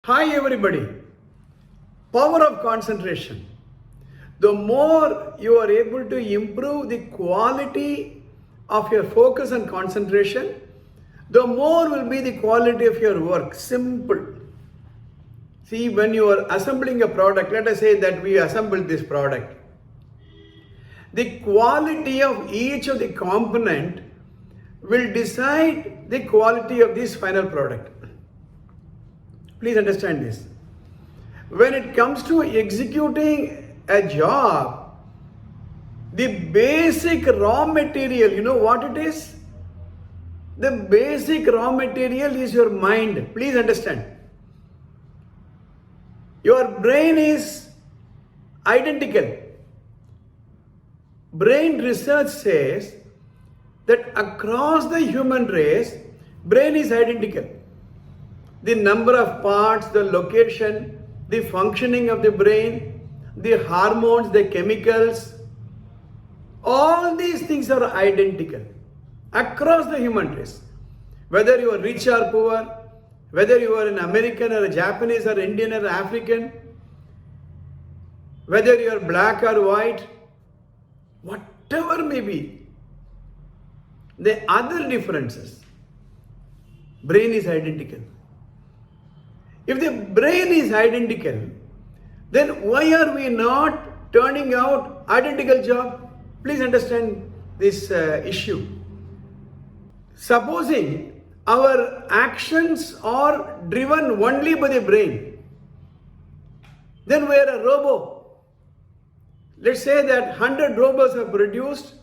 Hi everybody. Power of concentration. The more you are able to improve the quality of your focus and concentration, the more will be the quality of your work. Simple. See, when you are assembling a product, let us say that we assembled this product. The quality of each of the component will decide the quality of this final product. Please understand this. When it comes to executing a job, the basic raw material, you know what it is? The basic raw material is your mind. Please understand. Your brain is identical. Brain research says that across the human race, brain is identical. The number of parts, the location, the functioning of the brain, the hormones, the chemicals, all these things are identical across the human race. Whether you are rich or poor, whether you are an American or a Japanese or Indian or African, whether you are black or white, whatever may be, the other differences, brain is identical. If the brain is identical, then why are we not turning out identical job? Please understand this issue. Supposing our actions are driven only by the brain, then we are a robo. Let's say that 100 robots are produced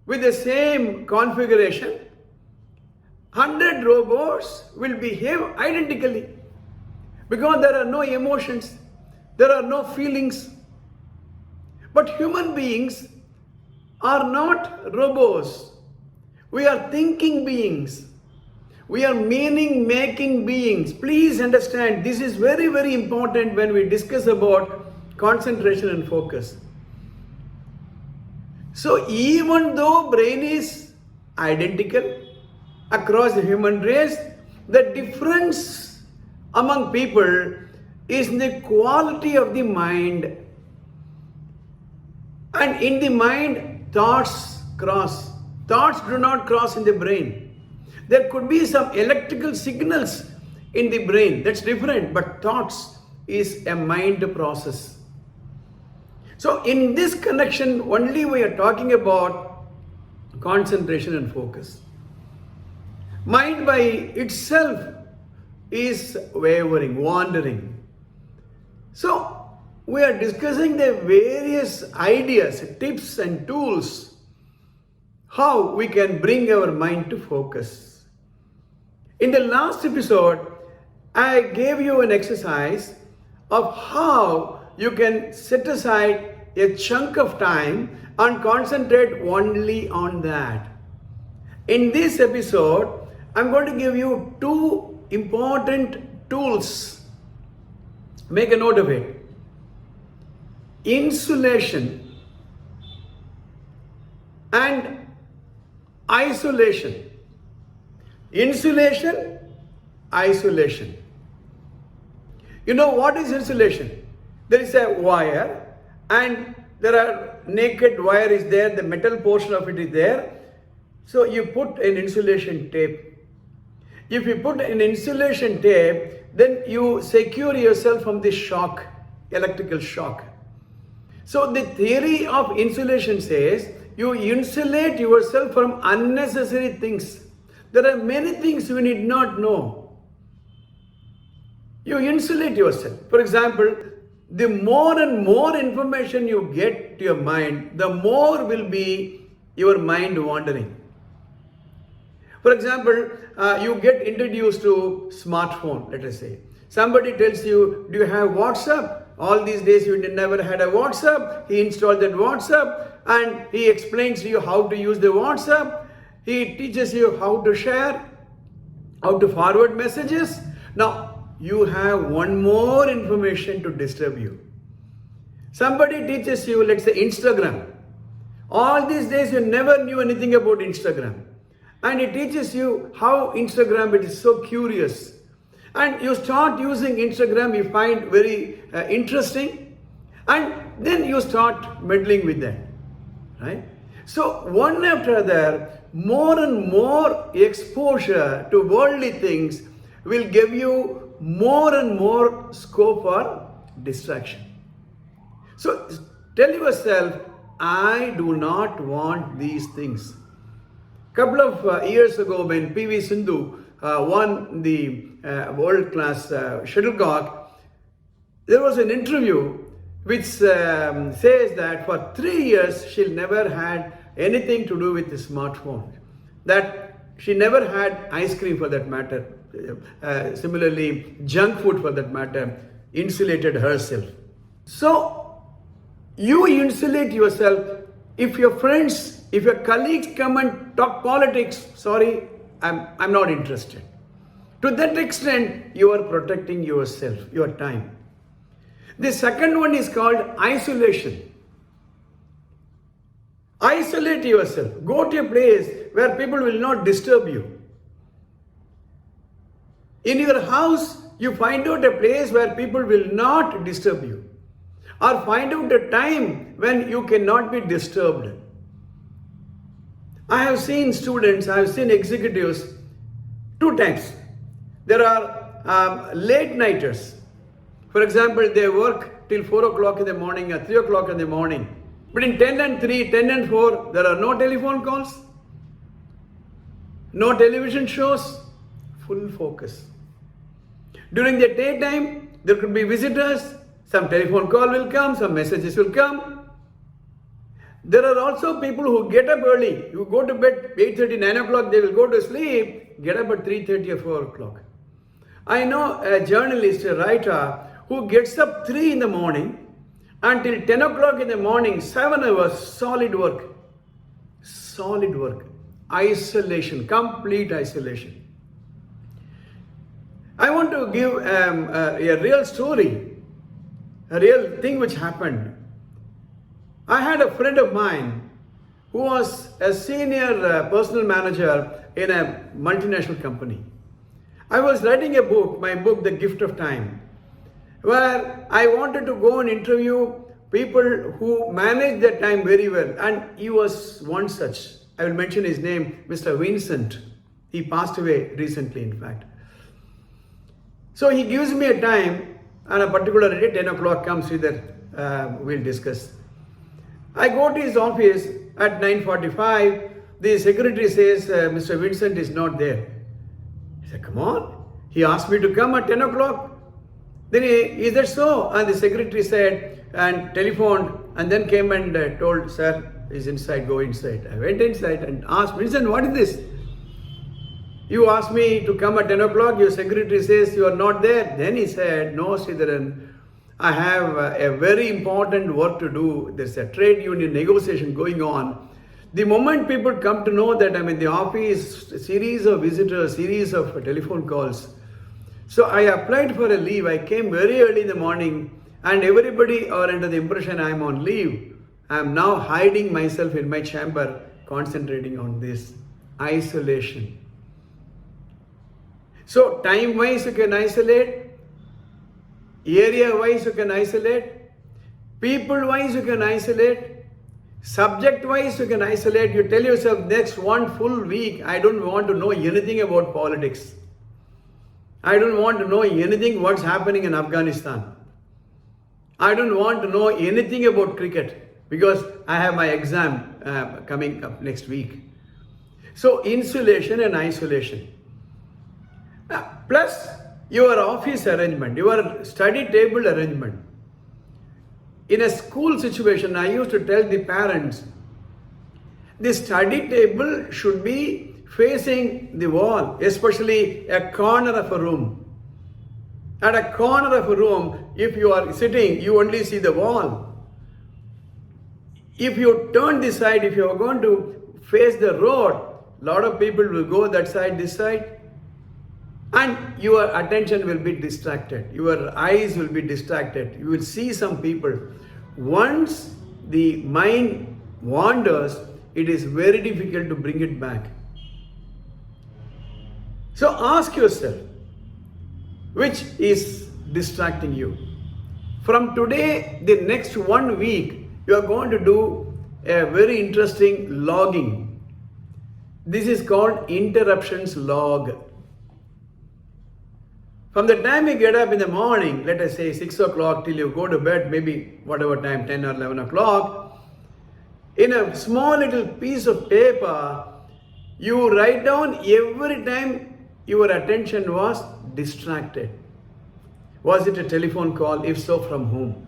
with the same configuration. 100 robots will behave identically. Because there are no emotions, there are no feelings. But human beings are not robots. We are thinking beings. We are meaning-making beings. Please understand, this is very, very important when we discuss about concentration and focus. So even though brain is identical across the human race, the difference among people is the quality of the mind. And in the mind, thoughts cross. Thoughts do not cross in the brain. There could be some electrical signals in the brain, that's different, but thoughts is a mind process. So in this connection, only we are talking about concentration and focus. Mind by itself is wavering, wandering. So we are discussing the various ideas, tips and tools, how we can bring our mind to focus. In the last episode, I gave you an exercise of how you can set aside a chunk of time and concentrate only on that. In this episode, I'm going to give you two important tools. Make a note of it. Insulation and isolation. Insulation, isolation. You know what is insulation? There is a wire and there are naked wire is there, the metal portion of it is there. So you put an insulation tape. If you put an insulation tape, then you secure yourself from the shock, electrical shock. So the theory of insulation says you insulate yourself from unnecessary things. There are many things you need not know. You insulate yourself. For example, the more and more information you get to your mind, the more will be your mind wandering. For example, you get introduced to smartphone, let us say. Somebody tells you, do you have WhatsApp? All these days you never had a WhatsApp. He installed that WhatsApp and he explains to you how to use the WhatsApp. He teaches you how to share, how to forward messages. Now, you have one more information to disturb you. Somebody teaches you, let's say, Instagram. All these days you never knew anything about Instagram. And it teaches you how Instagram, it is so curious. And you start using Instagram, you find very interesting, and then you start meddling with that, right? So one after other, more and more exposure to worldly things will give you more and more scope for distraction. So tell yourself, I do not want these things. Couple of years ago, when PV Sindhu won the world-class shuttlecock, there was an interview which says that for 3 years she'll never had anything to do with the smartphone. That she never had ice cream for that matter. Similarly, junk food for that matter, insulated herself. So you insulate yourself. If your friends, if your colleagues come and talk politics, sorry, I'm not interested. To that extent, you are protecting yourself, your time. The second one is called isolation. Isolate yourself. Go to a place where people will not disturb you. In your house, you find out a place where people will not disturb you. Or find out a time when you cannot be disturbed. I have seen students, I have seen executives, two types. There are late nighters. For example, they work till 4 o'clock in the morning or 3 o'clock in the morning. Between 10 and 3, 10 and 4, there are no telephone calls, no television shows, full focus. During the daytime, there could be visitors, some telephone call will come, some messages will come. There are also people who get up early. You go to bed 8:30, 9 o'clock, they will go to sleep, get up at 3:30 or 4 o'clock. I know a journalist, a writer, who gets up 3 in the morning until 10 o'clock in the morning, 7 hours, solid work. Solid work. Isolation, complete isolation. I want to give a real story, a real thing which happened. I had a friend of mine who was a senior personal manager in a multinational company. I was writing a book, my book, The Gift of Time, where I wanted to go and interview people who manage their time very well. And he was one such. I will mention his name, Mr. Vincent. He passed away recently, in fact. So he gives me a time, and a particular day, 10 o'clock comes, either we'll discuss. I go to his office at 9:45. The secretary says, Mr. Vincent is not there. I said, come on. He asked me to come at 10 o'clock. Then is that so? And the secretary said, and telephoned, and then came and told, sir, he's inside, go inside. I went inside and asked, Vincent, what is this? You asked me to come at 10 o'clock, your secretary says you are not there. Then he said, no, Sridharan, I have a very important work to do. There's a trade union negotiation going on. The moment people come to know that I'm in the office, a series of visitors, series of telephone calls. So I applied for a leave. I came very early in the morning, and everybody are under the impression I'm on leave. I'm now hiding myself in my chamber, concentrating on this isolation. So time-wise you can isolate, area-wise you can isolate, people-wise you can isolate, subject-wise you can isolate. You tell yourself, next one full week, I don't want to know anything about politics. I don't want to know anything what's happening in Afghanistan. I don't want to know anything about cricket because I have my exam coming up next week. So insulation and isolation. Plus your office arrangement, your study table arrangement. In a school situation, I used to tell the parents, the study table should be facing the wall, especially a corner of a room. At a corner of a room, if you are sitting, you only see the wall. If you turn this side, if you are going to face the road, a lot of people will go that side, this side, and your attention will be distracted. Your eyes will be distracted. You will see some people. Once the mind wanders, it is very difficult to bring it back. So ask yourself, which is distracting you. From today, the next 1 week, you are going to do a very interesting logging. This is called interruptions log. From the time you get up in the morning, let us say 6 o'clock till you go to bed, maybe whatever time, 10 or 11 o'clock, in a small little piece of paper, you write down every time your attention was distracted. Was it a telephone call? If so, from whom?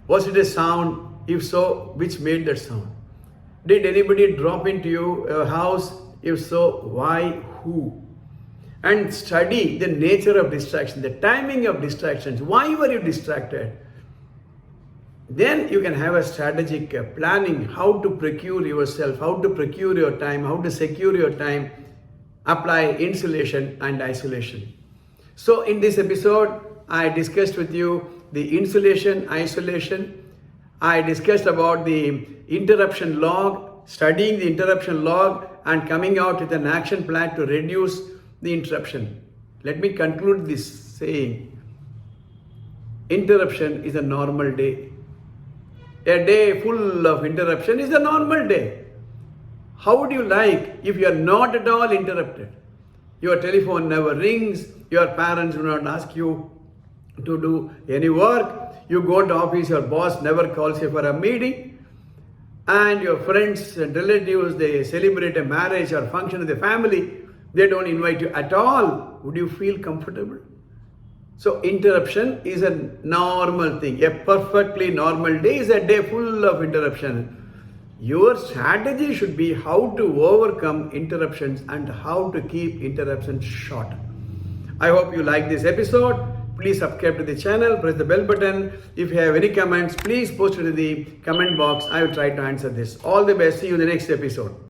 Was it a sound? If so, which made that sound? Did anybody drop into your house? If so, why, who? And study the nature of distraction, the timing of distractions. Why were you distracted? Then you can have a strategic planning, how to procure yourself, how to procure your time, how to secure your time, apply insulation and isolation. So in this episode, I discussed with you the insulation, isolation. I discussed about the interruption log, studying the interruption log and coming out with an action plan to reduce the interruption. Let me conclude this saying, interruption is a normal day. A day full of interruption is a normal day. How would you like if you are not at all interrupted? Your telephone never rings, your parents do not ask you to do any work, you go to office, your boss never calls you for a meeting, and your friends and relatives, they celebrate a marriage or function of the family, they don't invite you at all. Would you feel comfortable? So interruption is a normal thing. A perfectly normal day is a day full of interruption. Your strategy should be how to overcome interruptions and how to keep interruptions short. I hope you like this episode. Please subscribe to the channel, press the bell button. If you have any comments, please post it in the comment box. I will try to answer this. All the best. See you in the next episode.